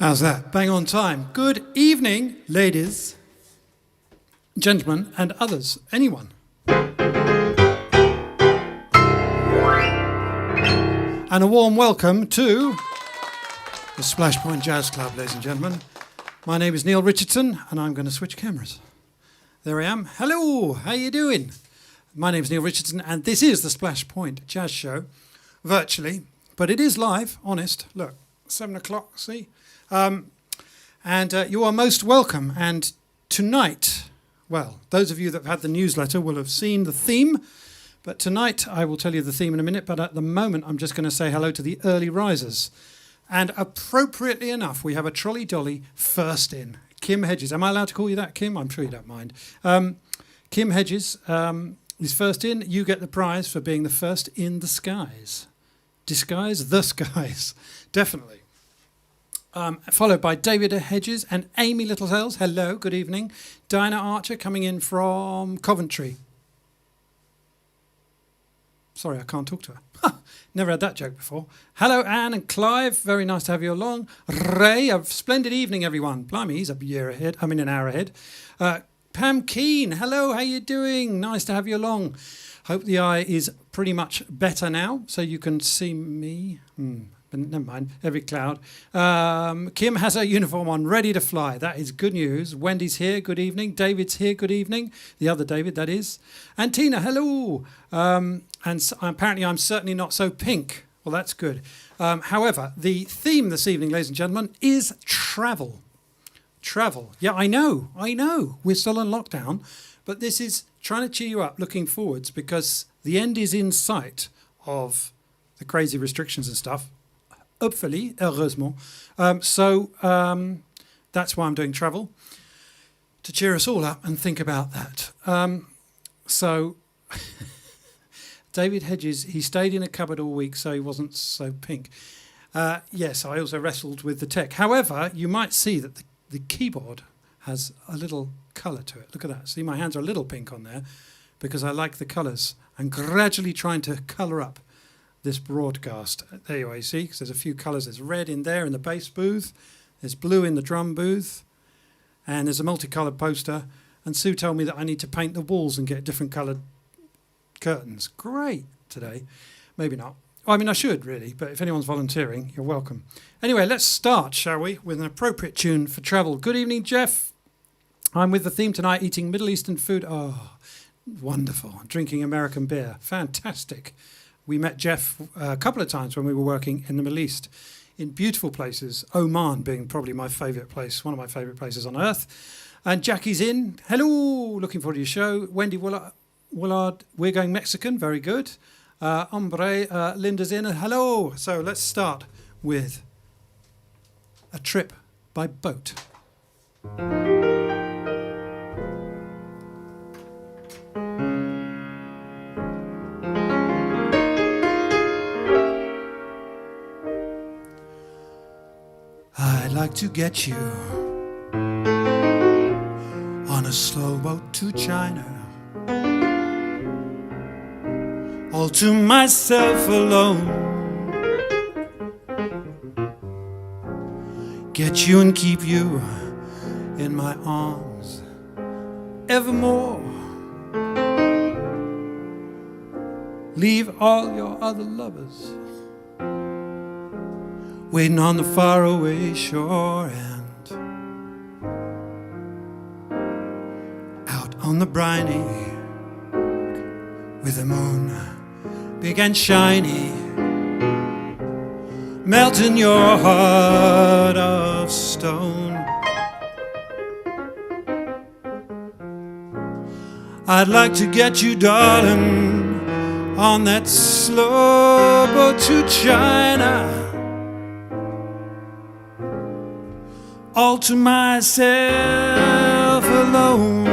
How's that? Bang on time. Good evening, ladies, gentlemen, and others. Anyone. And a warm welcome to the Splash Point Jazz Club, ladies and gentlemen. My name is Neal Richardson, and I'm going to switch cameras. There I am. Hello, how you doing? My name is Neal Richardson, and this is the Splash Point Jazz Show, virtually, but it is live, honest. Look, 7 o'clock, see? You are most welcome. And tonight, well, those of you that have had the newsletter will have seen the theme, but tonight I will tell you the theme in a minute, but at the moment I'm just going to say hello to the early risers. And appropriately enough, we have a trolley dolly first in. Kim Hedges. Am I allowed to call you that, Kim? I'm sure you don't mind. Kim Hedges is first in. You get the prize for being the first in the skies. Disguise the skies. Definitely. Followed by David Hedges and Amy Littletails. Hello, good evening. Diana Archer coming in from Coventry. Sorry, I can't talk to her. Never had that joke before. Hello, Anne and Clive. Very nice to have you along. Ray, a splendid evening, everyone. Blimey, he's an hour ahead. Pam Keane, hello, how you doing? Nice to have you along. Hope the eye is pretty much better now, so you can see me. But never mind, every cloud. Kim has her uniform on, ready to fly. That is good news. Wendy's here, good evening. David's here, good evening. The other David, that is. And Tina, hello. And so, apparently I'm certainly not so pink. Well, that's good. However, the theme this evening, ladies and gentlemen, is travel. Travel. Yeah, I know. We're still on lockdown. But this is trying to cheer you up, looking forwards, because the end is in sight of the crazy restrictions and stuff. Hopefully, heureusement. So that's why I'm doing travel, to cheer us all up and think about that. So David Hedges, he stayed in a cupboard all week, so he wasn't so pink. Yes, I also wrestled with the tech. However, you might see that the keyboard has a little colour to it. Look at that. See, my hands are a little pink on there because I like the colours. I'm gradually trying to colour up this broadcast. There you are, you see, because there's a few colours. There's red in there in the bass booth, there's blue in the drum booth, and there's a multicoloured poster. And Sue told me that I need to paint the walls and get different coloured curtains. Great today. Maybe not. I mean, I should really, but if anyone's volunteering, you're welcome. Anyway, let's start, shall we, with an appropriate tune for travel. Good evening, Jeff. I'm with the theme tonight, eating Middle Eastern food. Oh, wonderful. Drinking American beer. Fantastic. We met Jeff a couple of times when we were working in the Middle East, in beautiful places, Oman being probably my favourite place, one of my favourite places on earth. And Jackie's in. Hello, looking forward to your show. Wendy Willard, we're going Mexican, very good. Linda's in. Hello. So let's start with a trip by boat. I'd like to get you on a slow boat to China, all to myself alone. Get you and keep you in my arms evermore. Leave all your other lovers waiting on the faraway shore, and out on the briny with the moon big and shiny, melting your heart of stone. I'd like to get you, darling, on that slow boat to China, all to myself alone.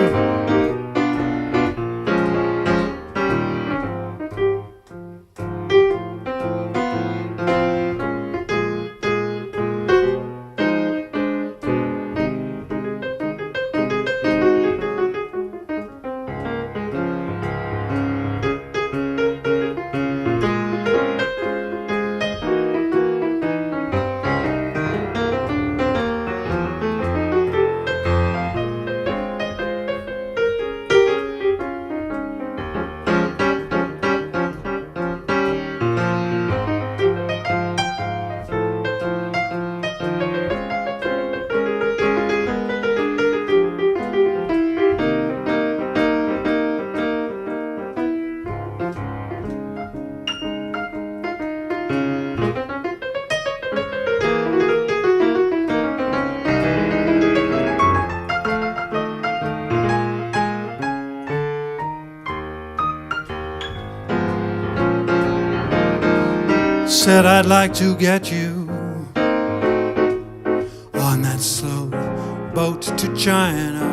Said I'd like to get you on that slow boat to China,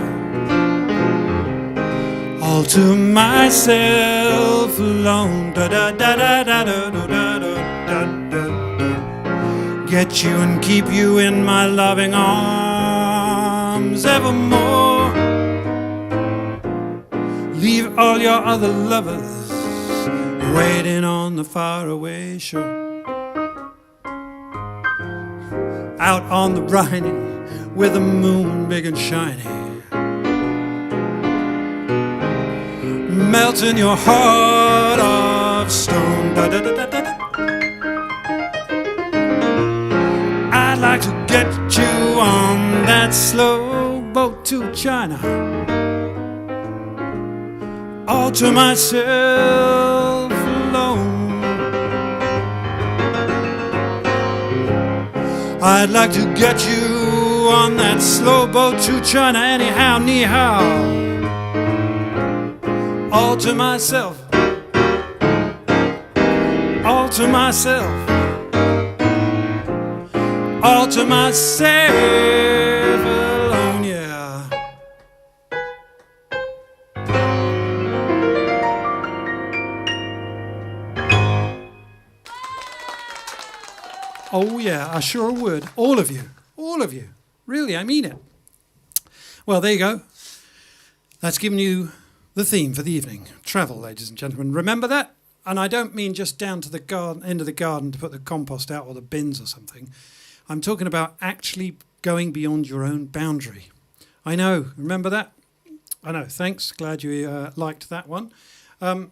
all to myself alone. Da da da da da da da da da da. get you and keep you in my loving arms evermore. Leave all your other lovers waiting on the faraway shore. Out on the briny with the moon big and shiny, melting your heart of stone. Da, da, da, da, da. I'd like to get you on that slow boat to China, all to myself alone. I'd like to get you on that slow boat to China anyhow, ni hao, all to myself, all to myself, all to myself alone, yeah. Oh yeah, I sure would. All of you. All of you. Really, I mean it. Well, there you go. That's given you the theme for the evening. Travel, ladies and gentlemen. Remember that? And I don't mean just down to the end of the garden to put the compost out or the bins or something. I'm talking about actually going beyond your own boundary. I know. Remember that? I know. Thanks. Glad you liked that one. And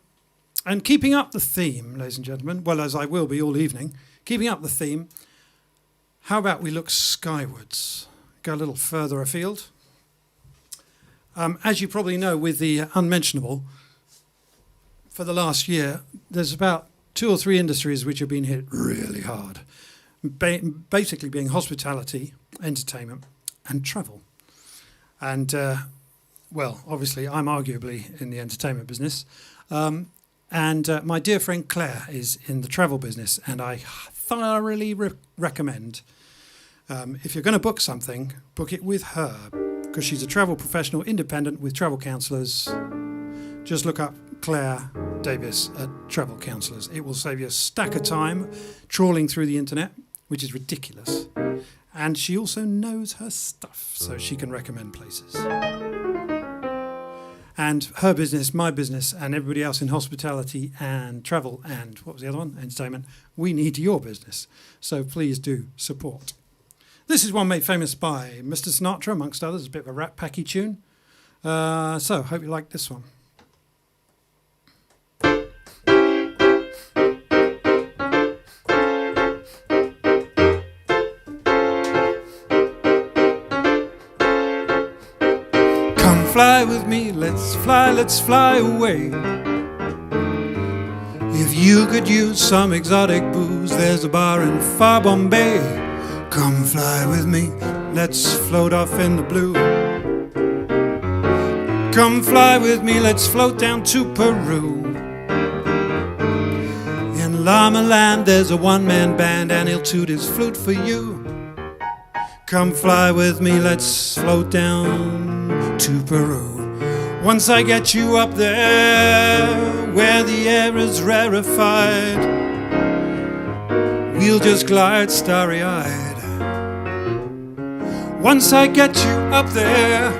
keeping up the theme, ladies and gentlemen, well, as I will be all evening, keeping up the theme, how about we look skywards? Go a little further afield. As you probably know, with the unmentionable, for the last year, there's about 2 or 3 industries which have been hit really hard. Basically being hospitality, entertainment, and travel. And, well, obviously, I'm arguably in the entertainment business. And my dear friend Claire is in the travel business, and I thoroughly recommend, if you're going to book something, book it with her, because she's a travel professional, independent with travel counsellors. Just look up Claire Davis at Travel Counsellors. It will save you a stack of time trawling through the internet, which is ridiculous. And she also knows her stuff, so she can recommend places. And her business, my business, and everybody else in hospitality and travel and, what was the other one? Entertainment. We need your business. So please do support. This is one made famous by Mr. Sinatra, amongst others. A bit of a Rat Packy tune. So, hope you like this one. Fly with me, let's fly away. If you could use some exotic booze, there's a bar in far Bombay. Come fly with me, let's float off in the blue. Come fly with me, let's float down to Peru. In Llama Land there's a one-man band and he'll toot his flute for you. Come fly with me, let's float down to Peru. Once I get you up there where the air is rarefied, we'll just glide starry-eyed. Once I get you up there,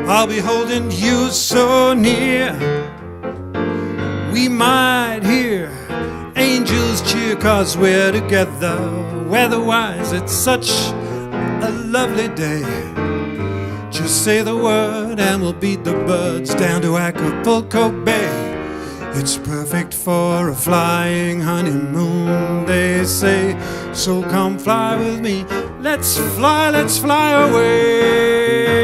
I'll be holding you so near. We might hear angels cheer 'cause we're together. Weather-wise it's such a lovely day. Just say the word and we'll beat the birds down to Acapulco Bay. It's perfect for a flying honeymoon, they say. So come fly with me, let's fly away.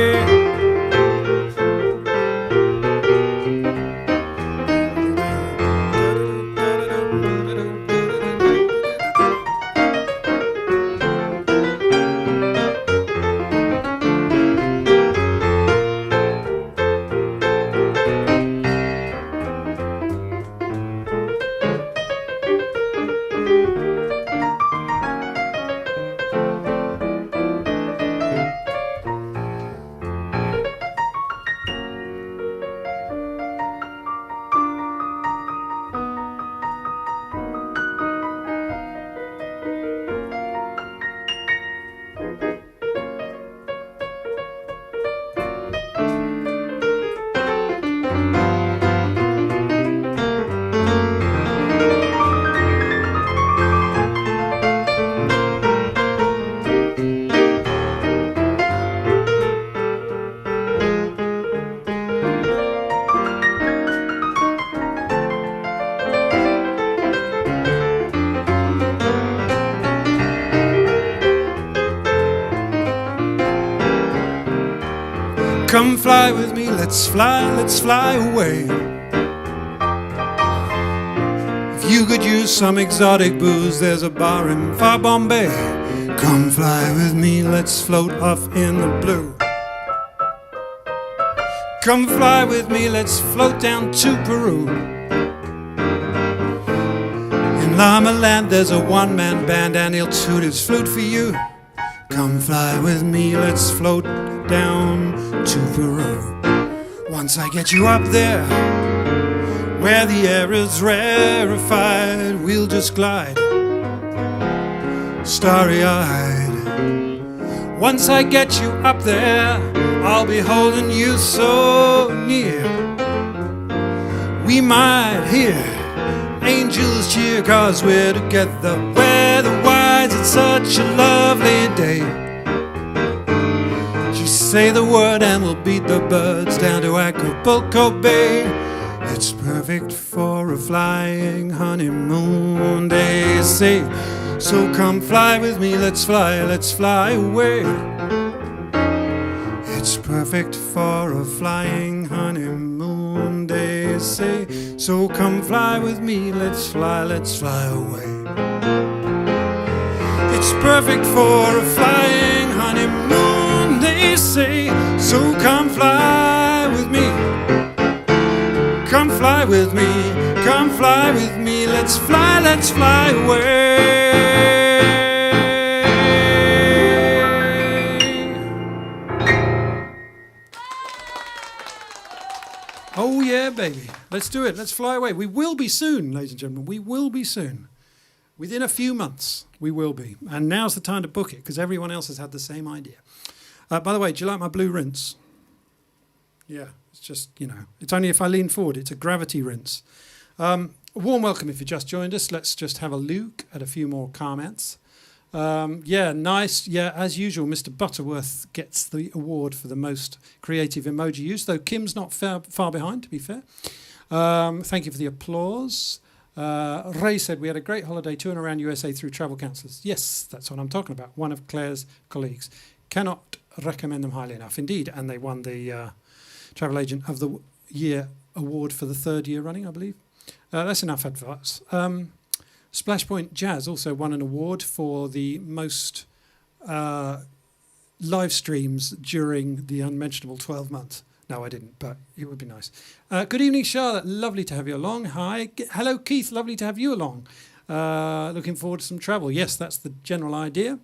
Come fly with me, let's fly away. If you could use some exotic booze, there's a bar in far Bombay. Come fly with me, let's float off in the blue. Come fly with me, let's float down to Peru. In Llama Land there's a one-man band and he'll toot his flute for you. Come fly with me, let's float down to Peru. Once I get you up there, where the air is rarefied, we'll just glide, starry-eyed. Once I get you up there, I'll be holding you so near. We might hear angels cheer, 'cause we're together weather-wise. It's such a lovely day. Say the word and we'll beat the birds down to Acapulco Bay. It's perfect for a flying honeymoon, they say. So come fly with me, let's fly away. It's perfect for a flying honeymoon, they say. So come fly with me, let's fly away. It's perfect for a flying honeymoon, they say. So come fly with me, come fly with me, come fly with me, let's fly away. Oh yeah, baby, let's do it, let's fly away. We will be soon, ladies and gentlemen, we will be soon. Within a few months, we will be. And now's the time to book it, because everyone else has had the same idea. By the way, do you like my blue rinse? Yeah, it's just, you know, it's only if I lean forward. It's a gravity rinse. A warm welcome if you just joined us. Let's just have a look at a few more comments. Yeah, nice. Yeah, as usual, Mr. Butterworth gets the award for the most creative emoji use, though Kim's not far behind, to be fair. Thank you for the applause. Ray said, we had a great holiday touring around USA through travel counsellors. Yes, that's what I'm talking about. One of Claire's colleagues. Cannot recommend them highly enough. Indeed, and they won the Travel Agent of the Year award for the third year running, I believe. That's enough advice. Splashpoint Jazz also won an award for the most live streams during the unmentionable 12 months. No, I didn't, but it would be nice. Good evening, Charlotte. Lovely to have you along. Hi. Hello, Keith. Lovely to have you along. Looking forward to some travel. Yes, that's the general idea.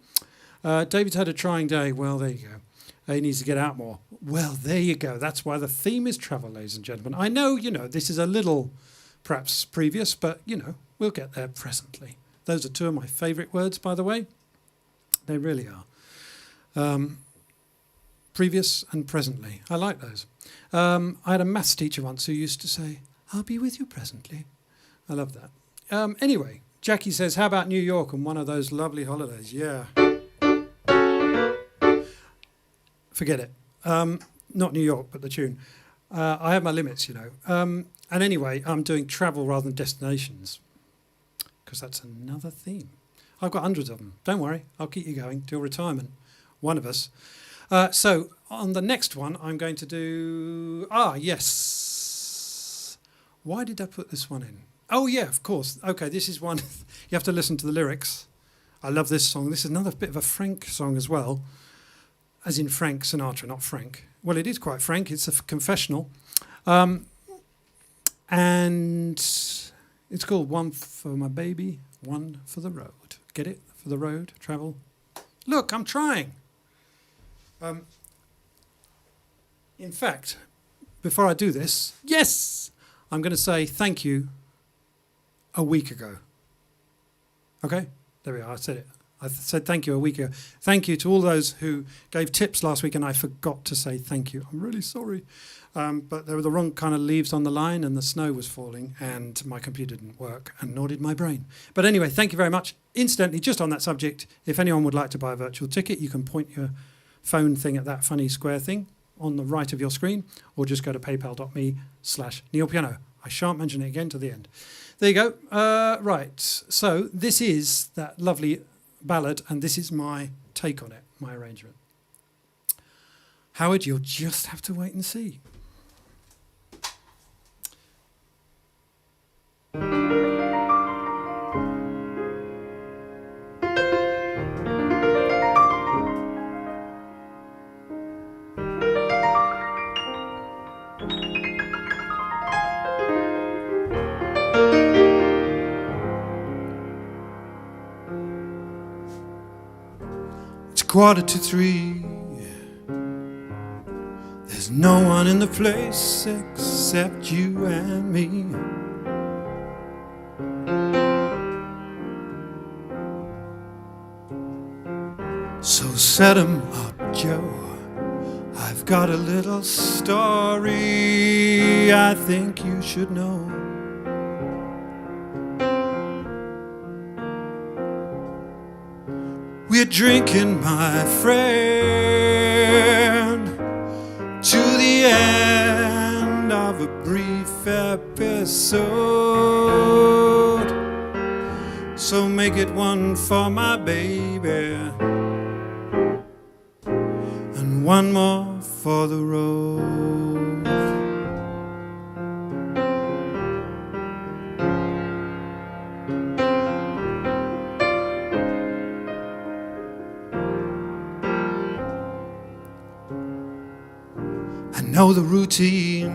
David's had a trying day. Well, there you go. He needs to get out more. Well, there you go. That's why the theme is travel, ladies and gentlemen. I know, you know, this is a little perhaps previous, but, you know, we'll get there presently. Those are two of my favourite words, by the way. They really are. Previous and presently. I like those. I had a maths teacher once who used to say, I'll be with you presently. I love that. Anyway, Jackie says, how about New York and one of those lovely holidays? Yeah. Forget it. Not New York, but the tune. I have my limits, you know. And anyway, I'm doing travel rather than destinations, because that's another theme. I've got hundreds of them. Don't worry. I'll keep you going till retirement. One of us. So on the next one, I'm going to do... yes. Why did I put this one in? Oh, yeah, of course. Okay, this is one... you have to listen to the lyrics. I love this song. This is another bit of a Frank song as well. As in Frank Sinatra, not Frank. Well, it is quite frank. It's a confessional. And it's called One for My Baby, One for the Road. Get it? For the road, travel. Look, I'm trying. In fact, before I do this, yes, I'm going to say thank you a week ago. Okay? There we are. I said it. I said thank you a week ago. Thank you to all those who gave tips last week, and I forgot to say thank you. I'm really sorry. But there were the wrong kind of leaves on the line, and the snow was falling, and my computer didn't work, and nor did my brain. But anyway, thank you very much. Incidentally, just on that subject, if anyone would like to buy a virtual ticket, you can point your phone thing at that funny square thing on the right of your screen, or just go to paypal.me/NealPiano. I shan't mention it again to the end. There you go. Right, so this is that lovely ballad, and this is my take on it, my arrangement. Howard, you'll just have to wait and see. It's 2:45. There's no one in the place except you and me. So set 'em up, Joe. I've got a little story I think you should know. We're drinking, my friend, to the end of a brief episode. So make it one for my baby, and one more for the road. I know the routine.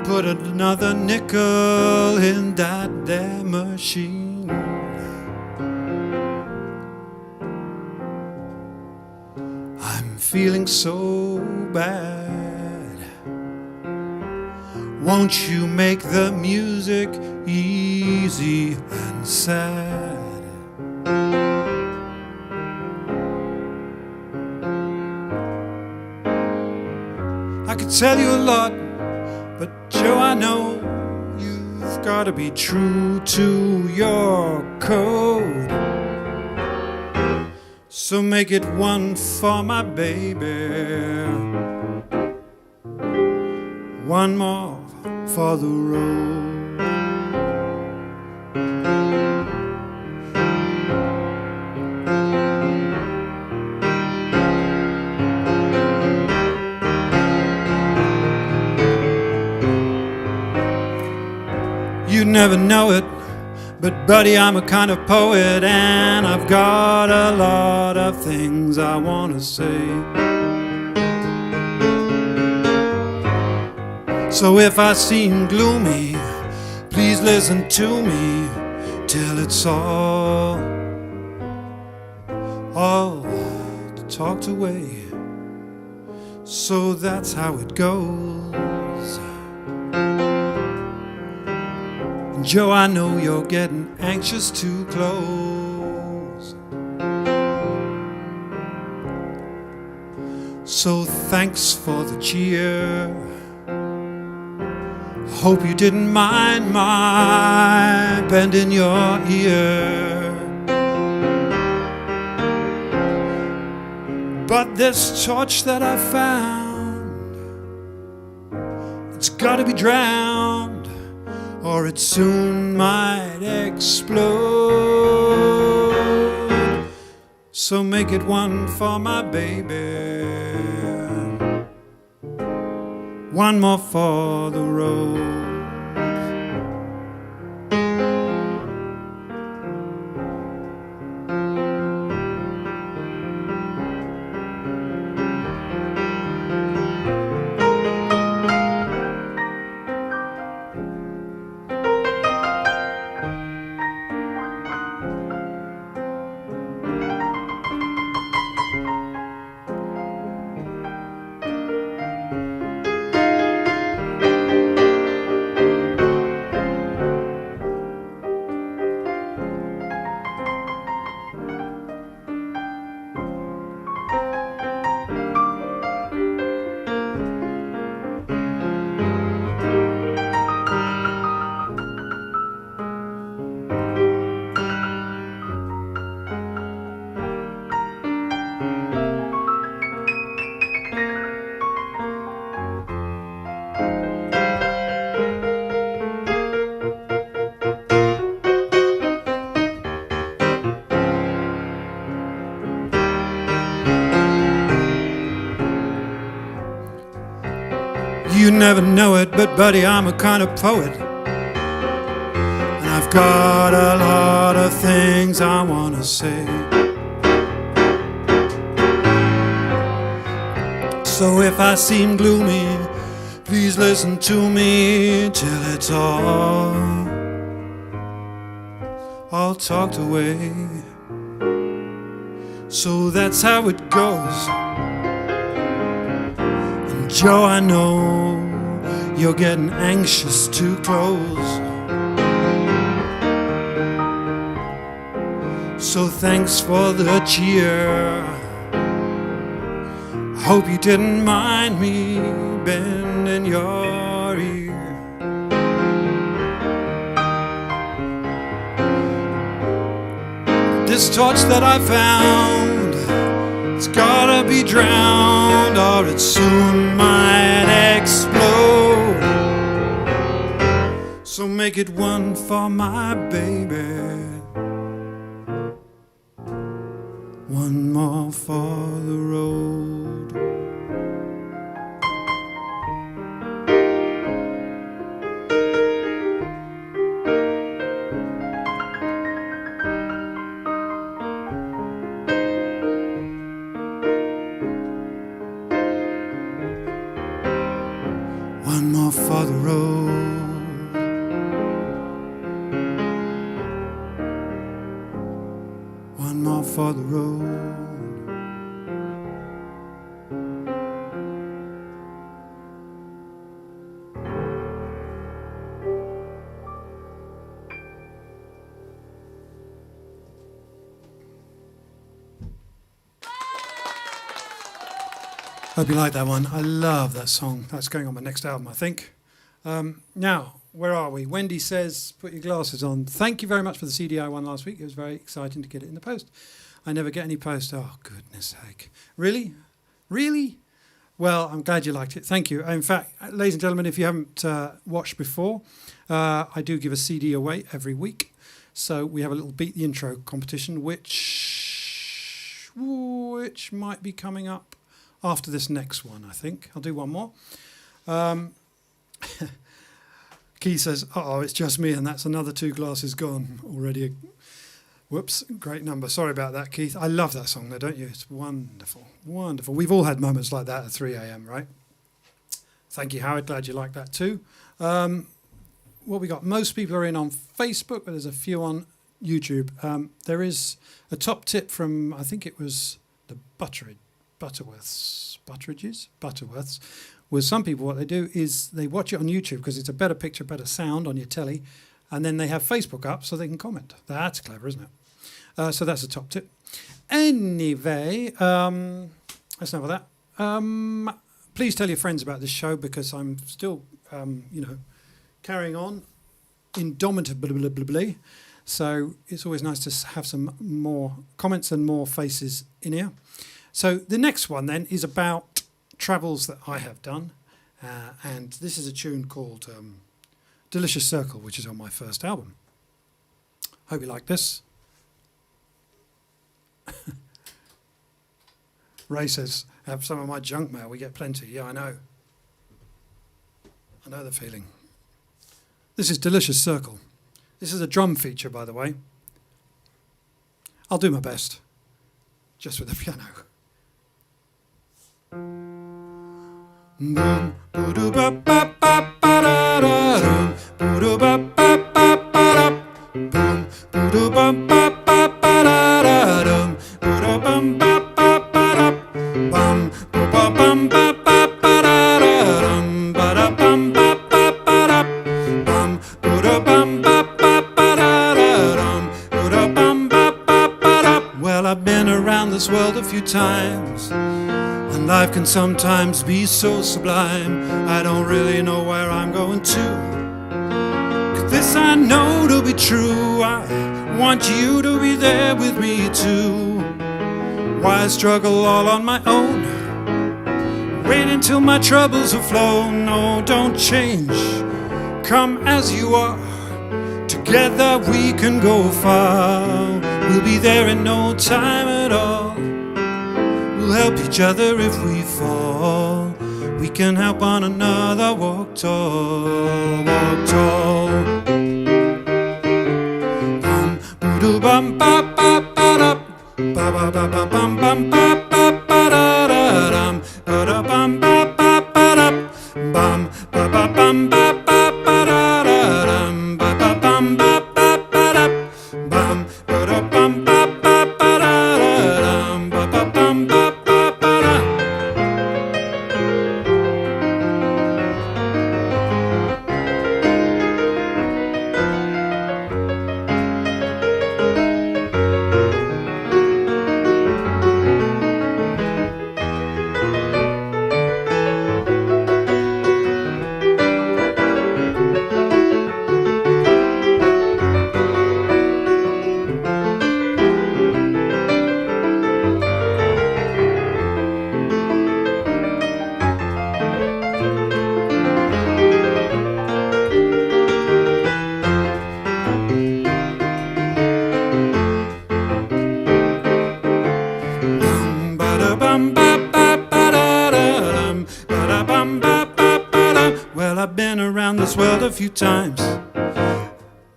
Put another nickel in that there machine. I'm feeling so bad. Won't you make the music easy and sad? I could tell you a lot, but Joe, I know you've got to be true to your code. So make it one for my baby, one more for the road. You never know it, but buddy, I'm a kind of poet, and I've got a lot of things I want to say. So if I seem gloomy, please listen to me till it's all talked away. So that's how it goes. Joe, I know you're getting anxious to close. So thanks for the cheer. Hope you didn't mind my bending your ear. But this torch that I found, it's gotta be drowned, or it soon might explode. So make it one for my baby, one more for the road. You never know it, but buddy, I'm a kind of poet. And I've got a lot of things I want to say. So if I seem gloomy, please listen to me till it's all talked away. So that's how it goes. And Joe, I know you're getting anxious to close. So thanks for the cheer. I hope you didn't mind me bending your ear. This torch that I found, it's gotta be drowned or it soon might explode. So make it one for my baby, one more for the road. One more for the road. One more for the road. Hope you like that one. I love that song. That's going on my next album, I think. Now, where are we? Wendy says, put your glasses on. Thank you very much for the CD I won last week. It was very exciting to get it in the post. I never get any post. Oh, goodness sake. Really? Really? Well, I'm glad you liked it. Thank you. In fact, ladies and gentlemen, if you haven't watched before, I do give a CD away every week. So we have a little Beat the Intro competition, which might be coming up after this next one, I think. I'll do one more. Keith says, uh-oh, it's just me, and that's another 2 glasses gone already. Whoops, great number. Sorry about that, Keith. I love that song, though, don't you? It's wonderful, wonderful. We've all had moments like that at 3 a.m., right? Thank you, Howard. Glad you like that, too. What we got? Most people are in on Facebook, but there's a few on YouTube. There is a top tip from, I think it was the Butterworths, with some people what they do is they watch it on YouTube because it's a better picture, better sound on your telly, and then they have Facebook up so they can comment. That's clever, isn't it? So that's a top tip. Anyway, that's enough of that. Please tell your friends about this show because I'm still, carrying on indomitably. So it's always nice to have some more comments and more faces in here. So the next one then is about travels that I have done. And this is a tune called Delicious Circle, which is on my first album. Hope you like this. Ray says, have some of my junk mail. We get plenty. Yeah, I know. I know the feeling. This is Delicious Circle. This is a drum feature, by the way. I'll do my best, just with the piano. Boom, boo ba ba ba ba da da boo ba ba ba ba da boom, boo ba ba ba ba da da boo bum ba ba ba da bum ba bum ba ba ba da ba da bum ba ba ba da bum boo bum ba ba ba da boo bum ba ba ba da. Well, I've been around this world a few times. And life can sometimes be so sublime, I don't really know where I'm going to. 'Cause this I know to be true, I want you to be there with me too. Why struggle all on my own? Wait until my troubles have flown. No, don't change, come as you are. Together we can go far. We'll be there in no time at all. We'll help each other if we fall. We can help one another walk tall, walk tall. Bum ba ba ba da, ba ba ba ba bum bum ba ba ba da da dum, ba da bum ba ba ba da, bum ba ba bum ba ba ba da da dum, ba ba bum ba ba ba da, bum ba da bum ba ba ba da da dum, ba ba bum ba ba ba da. Well, I've been around this world a few times,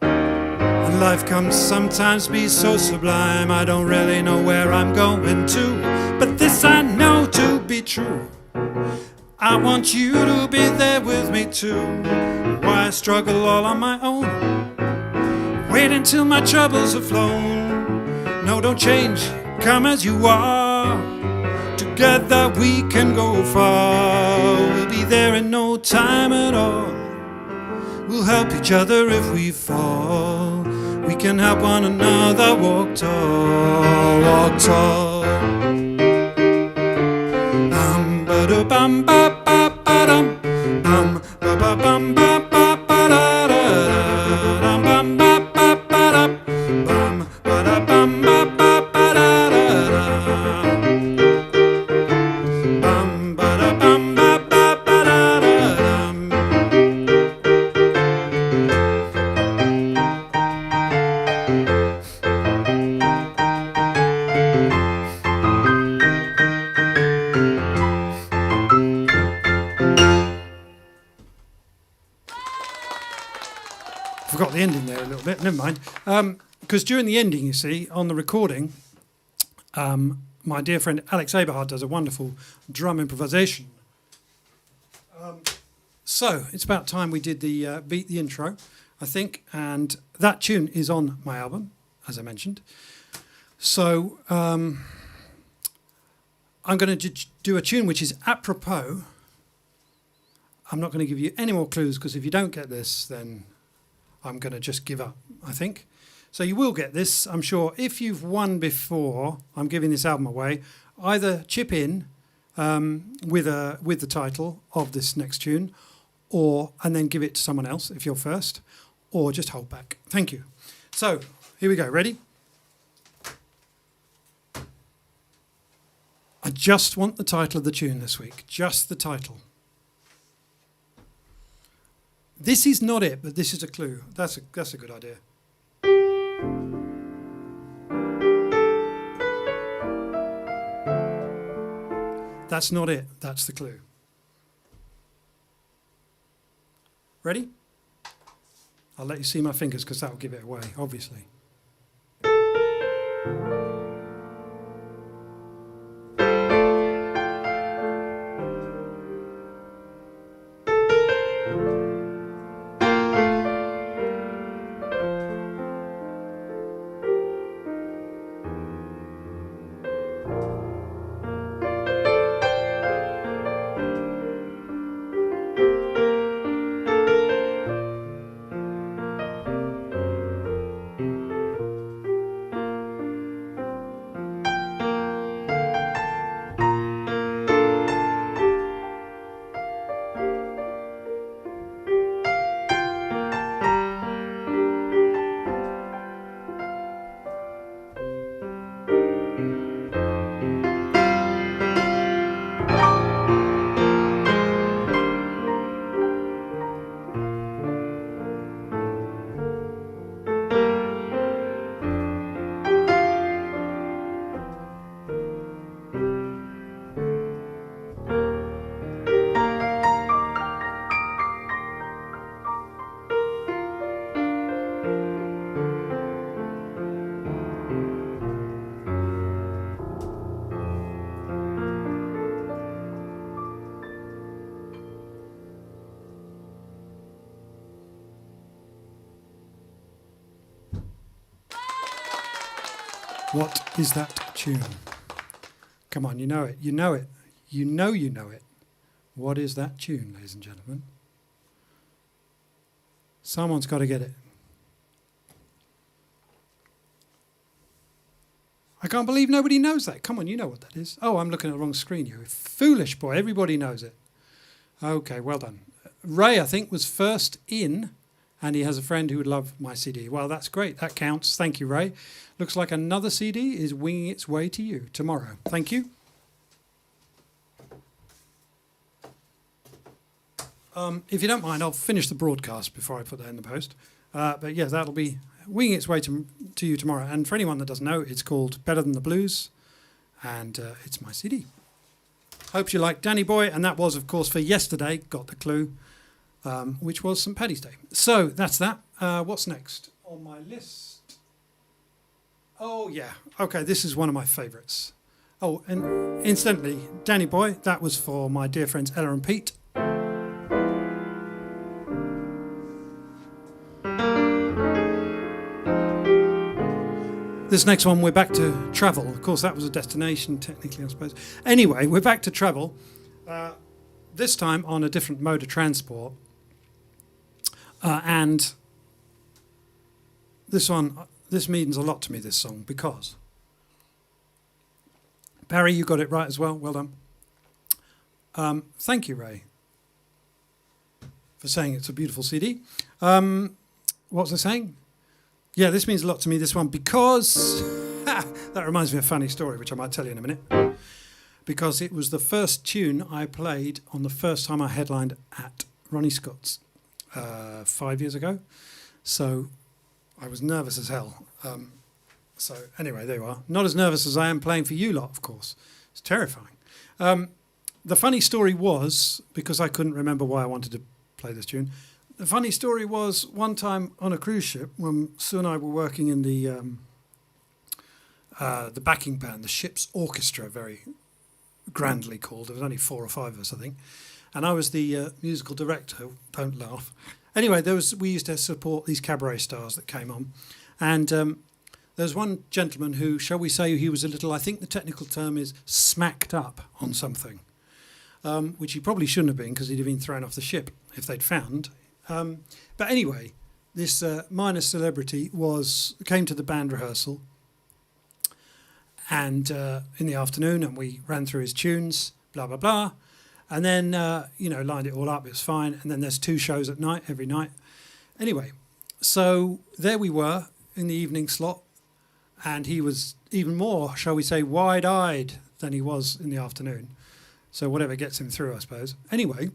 and life can sometimes be so sublime. I don't really know where I'm going to, but this I know to be true. I want you to be there with me too. Why struggle all on my own? Wait until my troubles have flown. No, don't change, come as you are. Together we can go far. We'll be there in no time at all. We'll help each other if we fall. We can help one another walk tall, walk tall. Ba da bum ba ba ba dum, bum ba ba bum ba ba ba da da dum, bum ba ba ba da, bum ba da bum ba ba ba da da dum, bum ba da bum ba ba ba da da dum. Forgot the ending there a little bit, never mind. Because during the ending, you see, on the recording, my dear friend Alex Aberhard does a wonderful drum improvisation. So it's about time we did the beat the intro, I think, and that tune is on my album, as I mentioned. So I'm going to do a tune which is apropos. I'm not going to give you any more clues, because if you don't get this, then I'm going to just give up, I think. So you will get this, I'm sure. If you've won before, I'm giving this album away. Either chip in with the title of this next tune, and then give it to someone else if you're first, or just hold back. Thank you. So here we go. Ready? I just want the title of the tune this week. Just the title. This is not it, but this is a clue. That's a good idea. That's not it. That's the clue. Ready? I'll let you see my fingers because that will give it away, obviously. What is that tune? Come on, you know it. You know it. You know it. What is that tune, ladies and gentlemen? Someone's got to get it. I can't believe nobody knows that. Come on, you know what that is. Oh, I'm looking at the wrong screen. You foolish boy. Everybody knows it. Okay, well done. Ray, I think, was first in, and he has a friend who would love my CD. Well, that's great. That counts. Thank you, Ray. Looks like another CD is winging its way to you tomorrow. Thank you. If you don't mind, I'll finish the broadcast before I put that in the post. But yeah, that'll be winging its way to you tomorrow. And for anyone that doesn't know, it's called Better Than the Blues, and it's my CD. Hope you like Danny Boy, and that was, of course, for yesterday, got the clue, which was St. Paddy's Day. So that's that. What's next on my list? Oh, yeah. Okay, this is one of my favourites. Oh, and incidentally, Danny Boy, that was for my dear friends Ella and Pete. This next one, we're back to travel. Of course, that was a destination, technically, I suppose. Anyway, we're back to travel. This time on a different mode of transport. And this means a lot to me, this song, because... Barry, you got it right as well. Well done. Thank you, Ray, for saying it's a beautiful CD. What was I saying? Yeah, this means a lot to me, this one, because... that reminds me of a funny story, which I might tell you in a minute. Because it was the first tune I played on the first time I headlined at Ronnie Scott's 5 years ago. So I was nervous as hell. So anyway, there you are. Not as nervous as I am playing for you lot, of course. It's terrifying. The funny story was, because I couldn't remember why I wanted to play this tune, the funny story was one time on a cruise ship when Sue and I were working in the backing band, the ship's orchestra, very grandly called. There was only 4 or 5 of us, I think. And I was the musical director. Don't laugh. Anyway, we used to support these cabaret stars that came on. And there was one gentleman who, shall we say, he was a little, I think the technical term is smacked up on something, which he probably shouldn't have been because he'd have been thrown off the ship if they'd found. But anyway, this minor celebrity came to the band rehearsal and in the afternoon, and we ran through his tunes, blah, blah, blah. And then, lined it all up. It was fine. And then there's 2 shows at night, every night. Anyway, so there we were in the evening slot. And he was even more, shall we say, wide-eyed than he was in the afternoon. So whatever gets him through, I suppose. Anyway,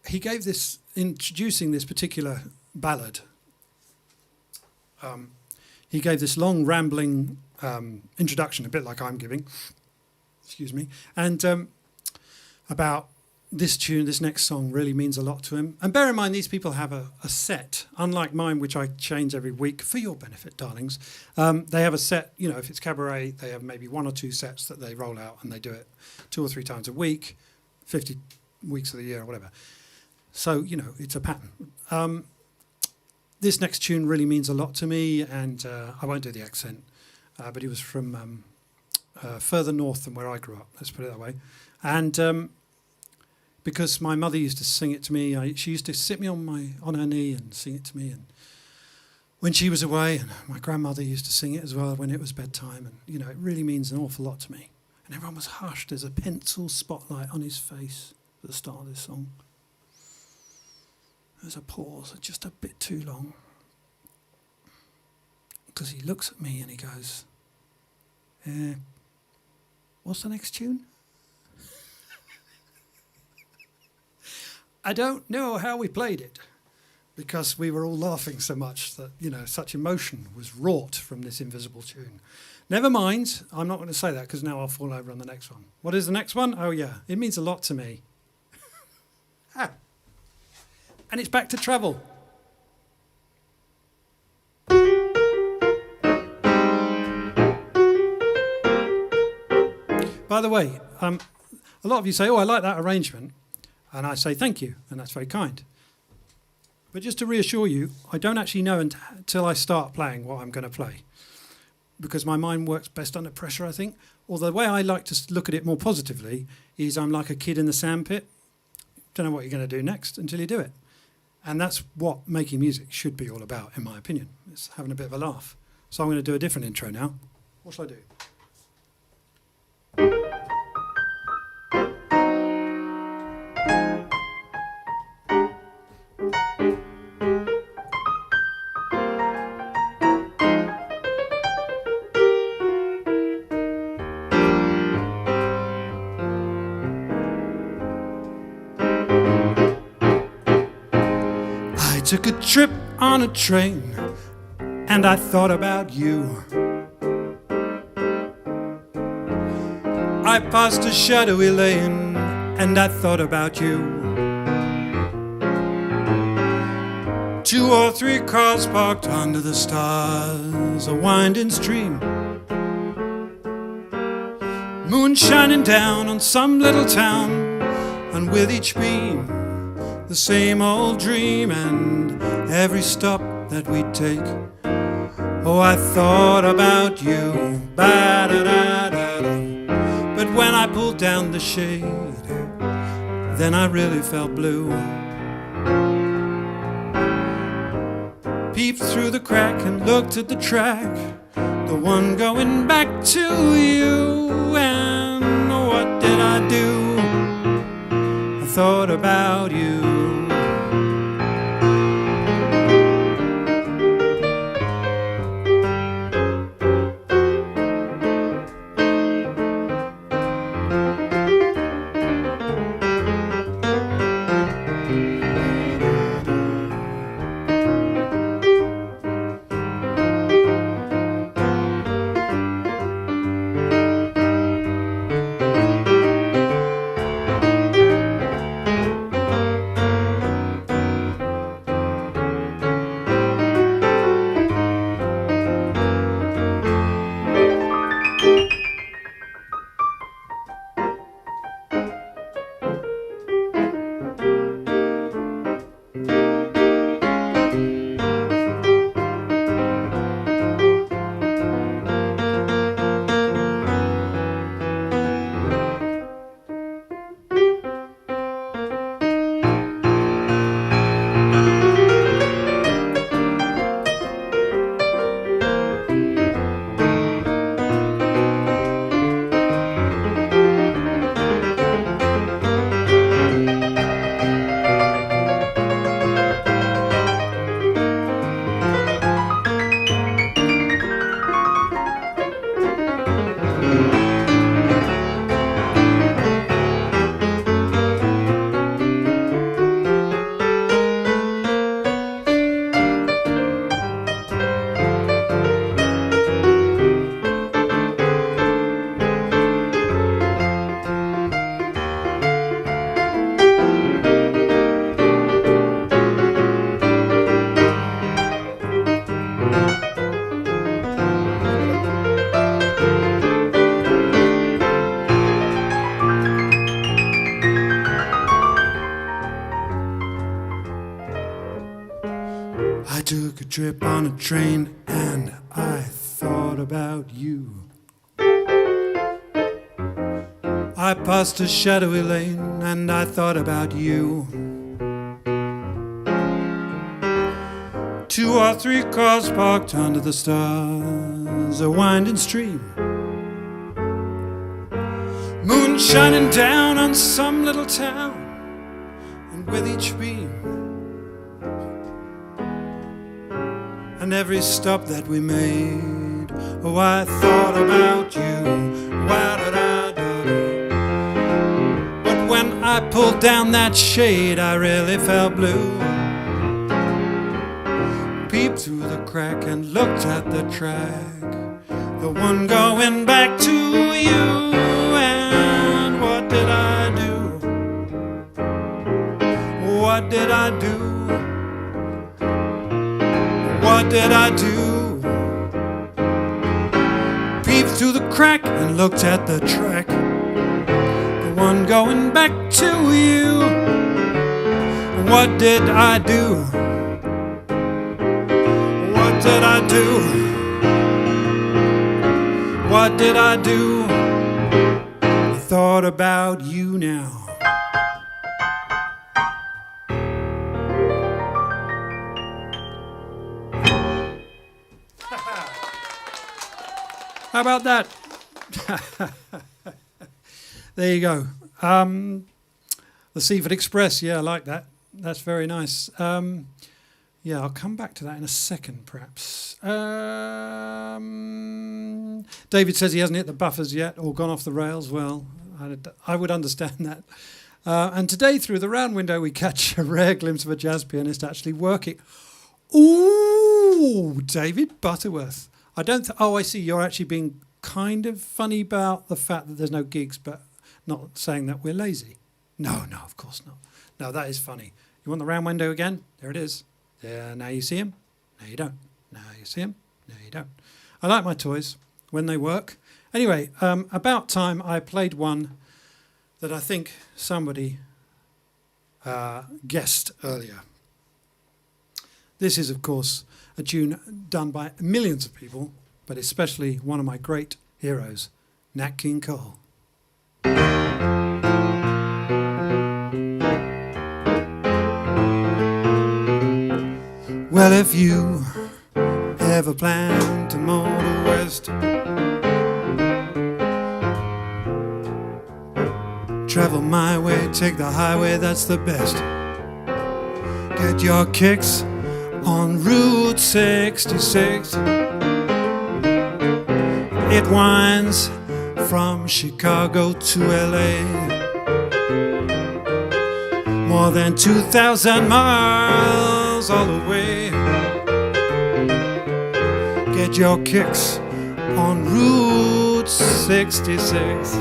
he gave this, introducing this particular ballad, he gave this long, rambling introduction, a bit like I'm giving, excuse me, and about this tune, this next song really means a lot to him. And bear in mind, these people have a set, unlike mine, which I change every week for your benefit, darlings. They have a set, if it's cabaret, they have maybe 1 or 2 sets that they roll out, and they do it 2 or 3 times a week, 50 weeks of the year or whatever. So, it's a pattern. This next tune really means a lot to me, and I won't do the accent, but he was from further north than where I grew up, let's put it that way. And because my mother used to sing it to me, she used to sit me on her knee and sing it to me, and when she was away, and my grandmother used to sing it as well when it was bedtime, and it really means an awful lot to me. And everyone was hushed. There's a pencil spotlight on his face at the start of this song. There's a pause, just a bit too long, because he looks at me and he goes, what's the next tune? I don't know how we played it, because we were all laughing so much that, such emotion was wrought from this invisible tune. Never mind, I'm not going to say that, because now I'll fall over on the next one. What is the next one? Oh yeah, it means a lot to me. And it's back to travel. By the way, a lot of you say, oh, I like that arrangement. And I say, thank you, and that's very kind. But just to reassure you, I don't actually know until I start playing what I'm going to play. because my mind works best under pressure, I think. Or the way I like to look at it more positively is I'm like a kid in the sandpit. Don't know what you're going to do next until you do it. And that's what making music should be all about, in my opinion. It's having a bit of a laugh. So I'm going to do a different intro now. What shall I do? I took a trip on a train and I thought about you. I passed a shadowy lane and I thought about you. 2 or 3 cars parked under the stars, a winding stream. Moon shining down on some little town, and with each beam the same old dream, and every stop that we take, oh, I thought about you. Ba-da-da-da-da. But when I pulled down the shade, then I really felt blue. Peeped through the crack and looked at the track, the one going back to you. And what did I do? I thought about you. I took a trip on a train and I thought about you. I passed a shadowy lane and I thought about you. 2 or 3 cars parked under the stars, a winding stream. Moon shining down on some little town, and with each beam and every stop that we made, oh, I thought about you. But when I pulled down that shade, I really felt blue. Peeped through the crack and looked at the track, the one going back to you. And what did I do? What did I do? What did I do? Peeped through the crack and looked at the track, the one going back to you. What did I do? What did I do? What did I do? I thought about you now. How about that? There you go. The Seaford Express. Yeah, I like that. That's very nice. Yeah, I'll come back to that in a second, perhaps. David says he hasn't hit the buffers yet or gone off the rails. Well, I would understand that. And today, through the round window, we catch a rare glimpse of a jazz pianist actually working. Ooh, David Butterworth. I don't. I see. You're actually being kind of funny about the fact that there's no gigs, but not saying that we're lazy. No, of course not. No, that is funny. You want the round window again? There it is. There. Now you see him. Now you don't. Now you see him. Now you don't. I like my toys when they work. Anyway, about time I played one that I think somebody guessed earlier. This is, of course, a tune done by millions of people, but especially one of my great heroes, Nat King Cole. Well, if you ever plan to motor west, travel my way, take the highway, that's the best. Get your kicks on Route 66. It winds from Chicago to LA, more than 2,000 miles all the way. Get your kicks on Route 66.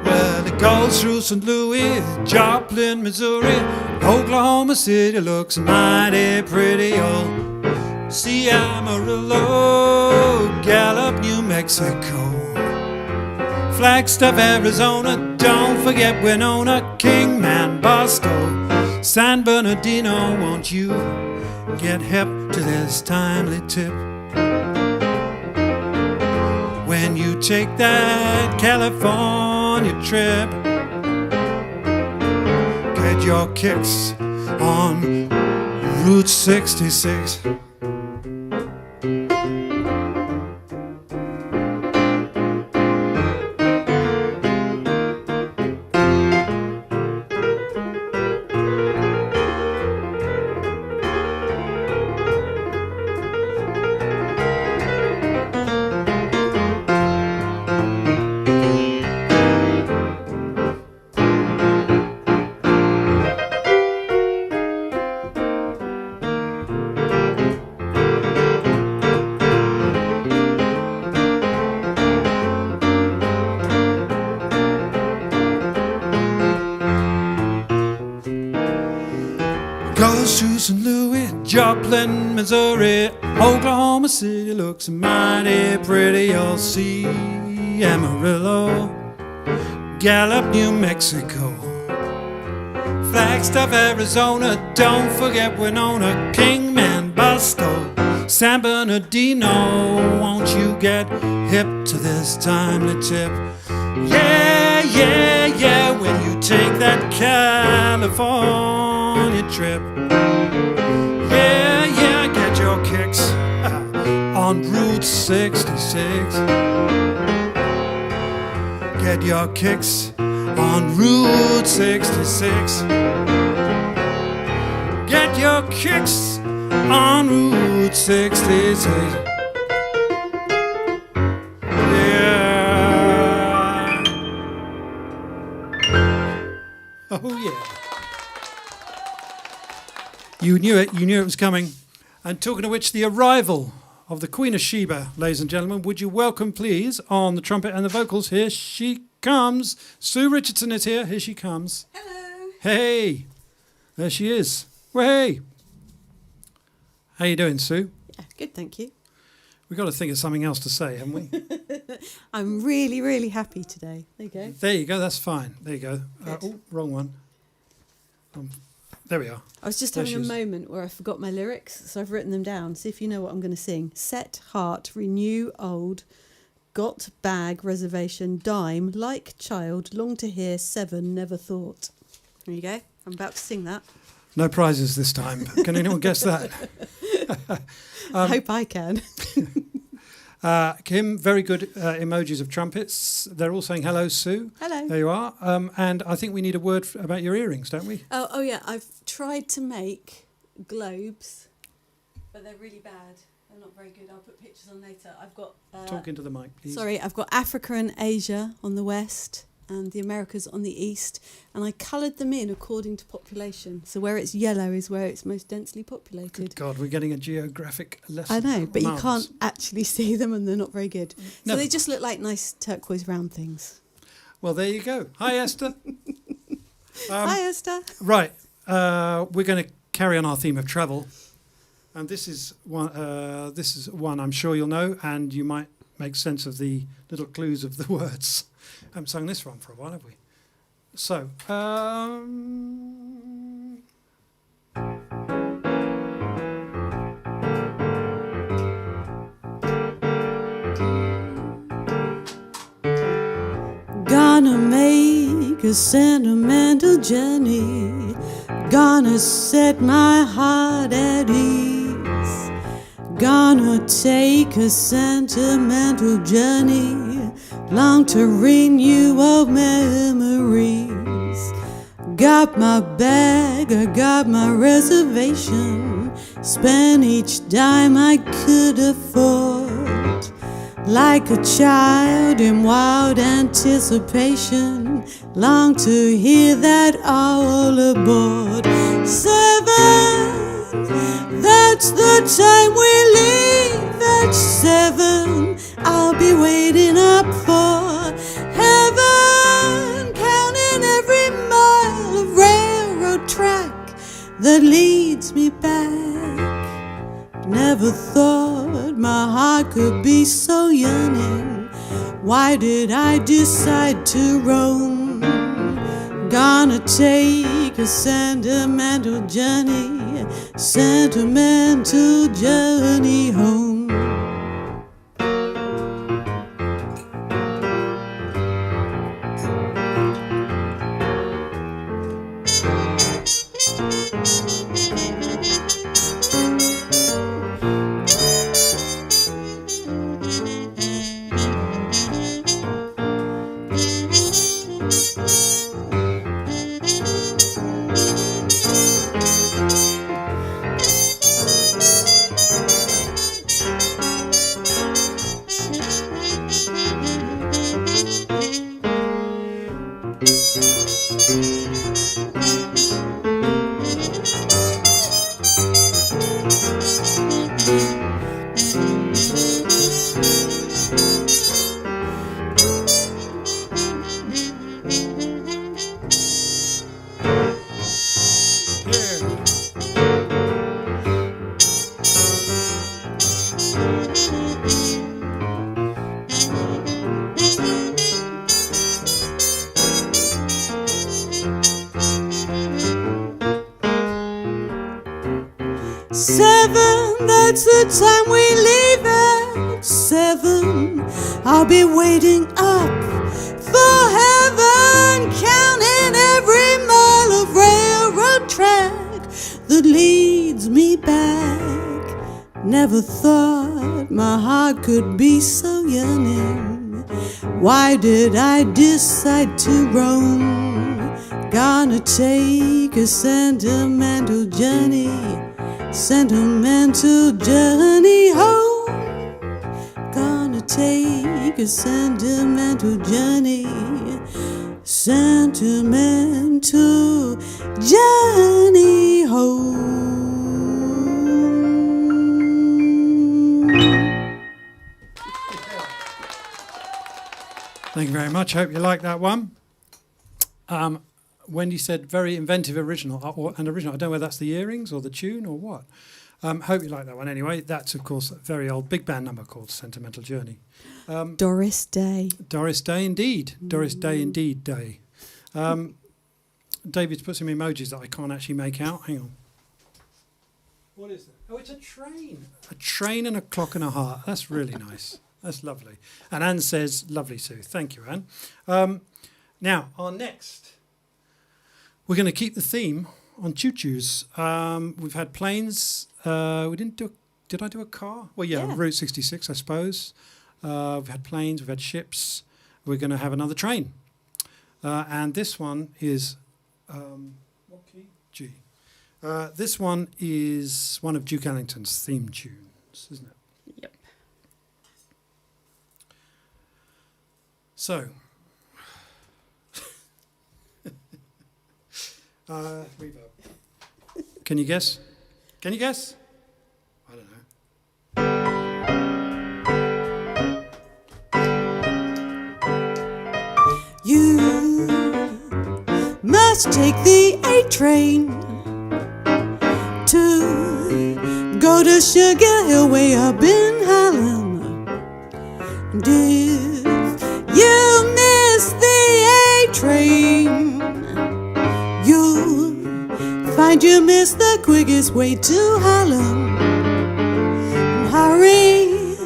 Well, it goes through St. Louis, Joplin, Missouri, Oklahoma City looks mighty pretty. Oh, see Amarillo, Gallup, New Mexico, Flagstaff, Arizona, don't forget Winona, Kingman, Boston, San Bernardino. Won't you get hip to this timely tip? When you take that California trip, get your kicks on Route 66. Goes to St. Louis, Joplin, Missouri, Oklahoma City looks mighty pretty. You'll see Amarillo, Gallup, New Mexico, Flagstaff, Arizona, don't forget Winona, Kingman, Boston, San Bernardino. Won't you get hip to this timely tip? Yeah, yeah, yeah, when you take that California trip. Yeah, yeah, get your kicks on Route 66. Get your kicks on Route 66. Get your kicks on Route 66. Oh, yeah. You knew it. You knew it was coming. And talking of which, the arrival of the Queen of Sheba, ladies and gentlemen. Would you welcome, please, on the trumpet and the vocals, here she comes. Sue Richardson is here. Here she comes. Hello. Hey. There she is. Well, hey. How you doing, Sue? Yeah, good, thank you. We've got to think of something else to say, haven't we? I'm really, really happy today. There you go. There you go. That's fine. There you go. Oh, wrong one. There we are. I was just There having a she is. moment where I forgot my lyrics, so I've written them down. See if you know what I'm going to sing. Set, heart, renew, old, got, bag, reservation, dime, like, child, long to hear, 7, never thought. There you go. I'm about to sing that. No prizes this time. Can anyone guess that? I hope I can. Kim, very good emojis of trumpets. They're all saying hello, Sue. Hello. There you are. And I think we need a word about your earrings, don't we? Oh yeah, I've tried to make globes, but they're really bad. They're not very good. I'll put pictures on later. I've got... Talk into the mic, please. Sorry, I've got Africa and Asia on the west and the Americas on the east, and I coloured them in according to population. So where it's yellow is where it's most densely populated. Good God, we're getting a geographic lesson. I know, but Marvellous. you can't actually see them and they're not very good. So Never they just look like nice turquoise round things. Well, there you go. Hi, Esther. Hi, Esther. Right, we're going to carry on our theme of travel, and this is one. This is one I'm sure you'll know, and you might make sense of the little clues of the words. Haven't sung this one for a while, have we? So, Gonna make a sentimental journey. Gonna set my heart at ease. Gonna take a sentimental journey. Long to renew old memories. Got my bag, I got my reservation. Spent each dime I could afford. Like a child in wild anticipation, long to hear that all aboard. 7, that's the time we leave. At 7, I'll be waiting up for heaven, counting every mile of railroad track that leads me back. Never thought my heart could be so yearning. Why did I decide to roam? Gonna take a sentimental journey home. That's the time we leave at 7. I'll be waiting up for heaven, counting every mile of railroad track that leads me back. Never thought my heart could be so yearning. Why did I decide to roam? Gonna take a sentimental journey home. Gonna take a sentimental journey home. thank you very much. Hope you like that one. Wendy said very inventive, original. I don't know whether that's the earrings or the tune or what. Hope you like that one anyway. That's, of course, a very old big band number called Sentimental Journey. Doris Day. Doris Day indeed. Doris Day indeed day. David's put some emojis that I can't actually make out. Hang on. What is that? Oh, it's a train. A train and a clock and a heart. That's really nice. That's lovely. And Anne says, lovely, Sue. Thank you, Anne. Now, our next, we're going to keep the theme on choo-choos. We've had planes. We didn't do. Did I do a car? Well, yeah. Route 66, I suppose. We've had planes. We've had ships. We're going to have another train. And this one is what key? G. This one is one of Duke Ellington's theme tunes, isn't it? Yep. So, reverb. Can you guess? Can you guess? I don't know. You must take the A train to go to Sugar Hill way up in Harlem. And if you miss the A train, you'll find you missed the quickest way to Harlem. And hurry,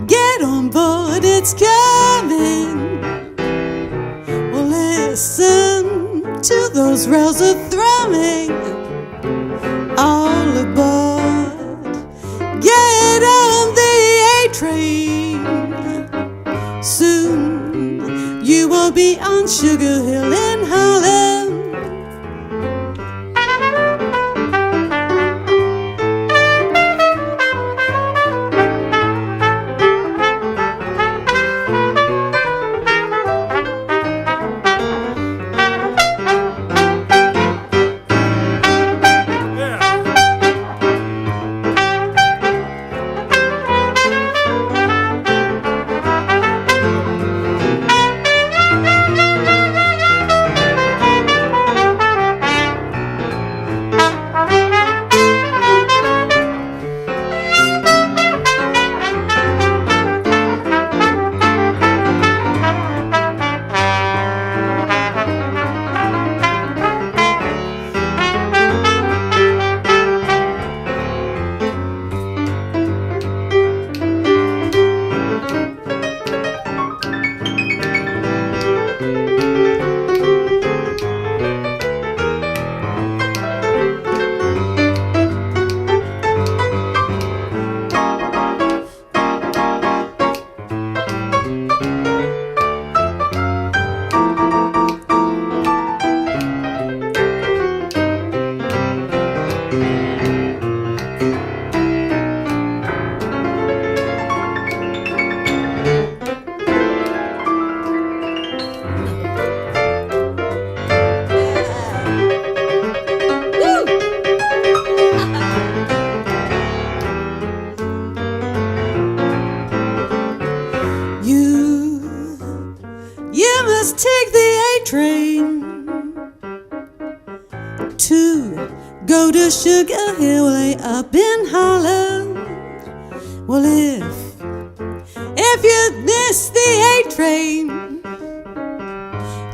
get on board, it's coming. Well, listen to those rails are thrumming. All aboard, get on the A train. Soon you will be on Sugar Hill in Harlem. Take the A train to go to Sugar Hill way up in Harlem. Well, if you miss the A train,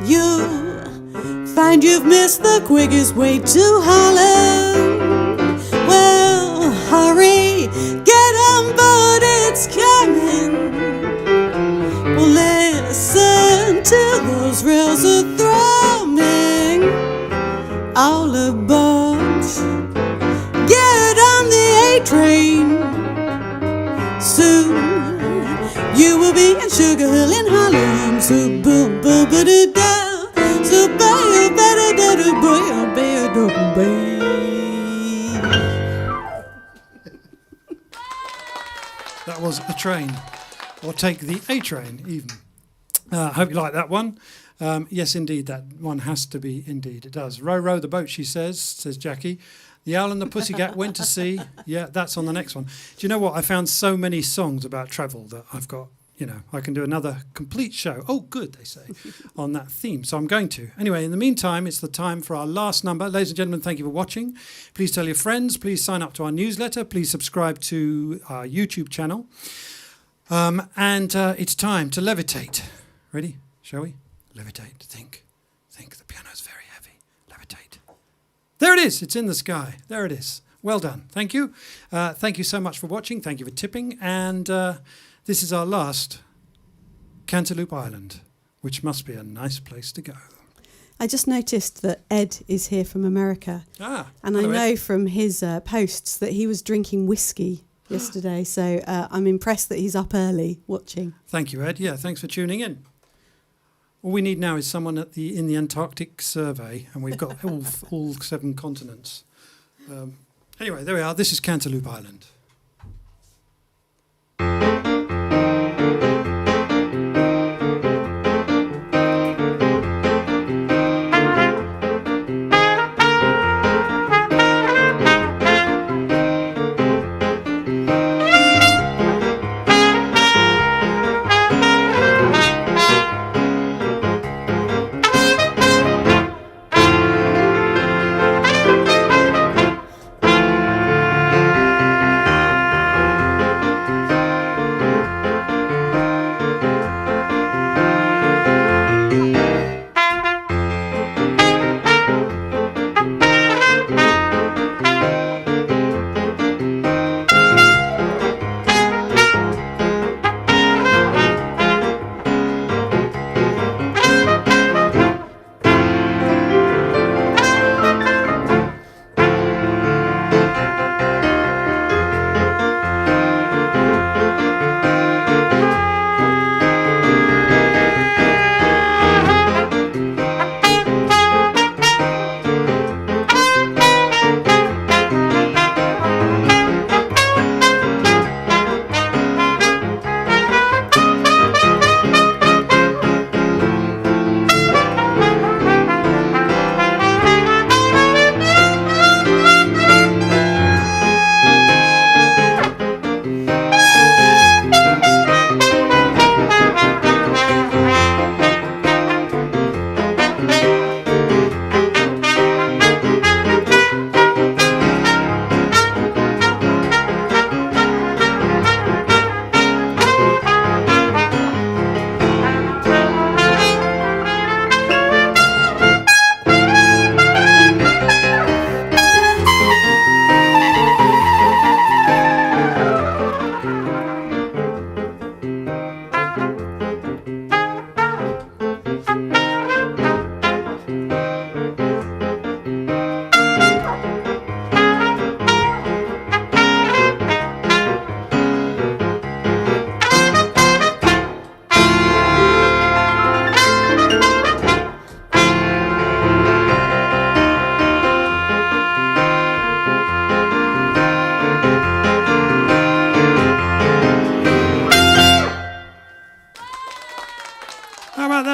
you'll find you've missed the quickest way to Harlem. Well, hurry, get on board, it's coming. Well, listen to those rails are thrumming. All aboard, get on the A train. Soon you will be in Sugar Hill in Harlem. So boom, boom, ba da da. So ba da da da ba ba da ba. That was a train, or take the A train even. I hope you like that one. Yes, indeed, that one has to be, indeed, it does. Row, row the boat, she says Jackie. The Owl and the Pussycat went to sea. Yeah, that's on the next one. Do you know what? I found so many songs about travel that I've got, I can do another complete show. Oh, good, they say, on that theme. So I'm going to. Anyway, in the meantime, it's the time for our last number. Ladies and gentlemen, thank you for watching. Please tell your friends. Please sign up to our newsletter. Please subscribe to our YouTube channel. And it's time to levitate. Ready? Shall we? Levitate. Think. The piano's very heavy. Levitate. is. It's in the sky. There it is. Well done. Thank you. Thank you so much for watching. Thank you for tipping. And this is our last Cantaloupe Island, which must be a nice place to go. I just noticed that Ed is here from America. And I know from his posts that he was drinking whiskey yesterday. So I'm impressed that he's up early watching. Thank you, Ed. Yeah, thanks for tuning in. All we need now is someone in the Antarctic survey, and we've got all 7 continents. Anyway, there we are. This is Cantaloupe Island.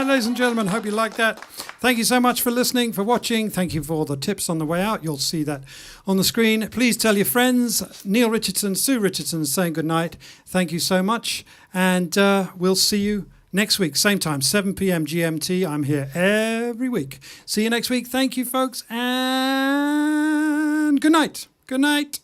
Ladies and gentlemen, hope you like that. Thank you so much for listening, for watching. Thank you for all the tips on the way out. You'll see that on the screen. Please tell your friends. Neal Richardson, Sue Richardson saying good night. Thank you so much. And we'll see you next week, same time, 7 p.m. GMT. I'm here every week. See you next week. Thank you, folks. And good night. Good night.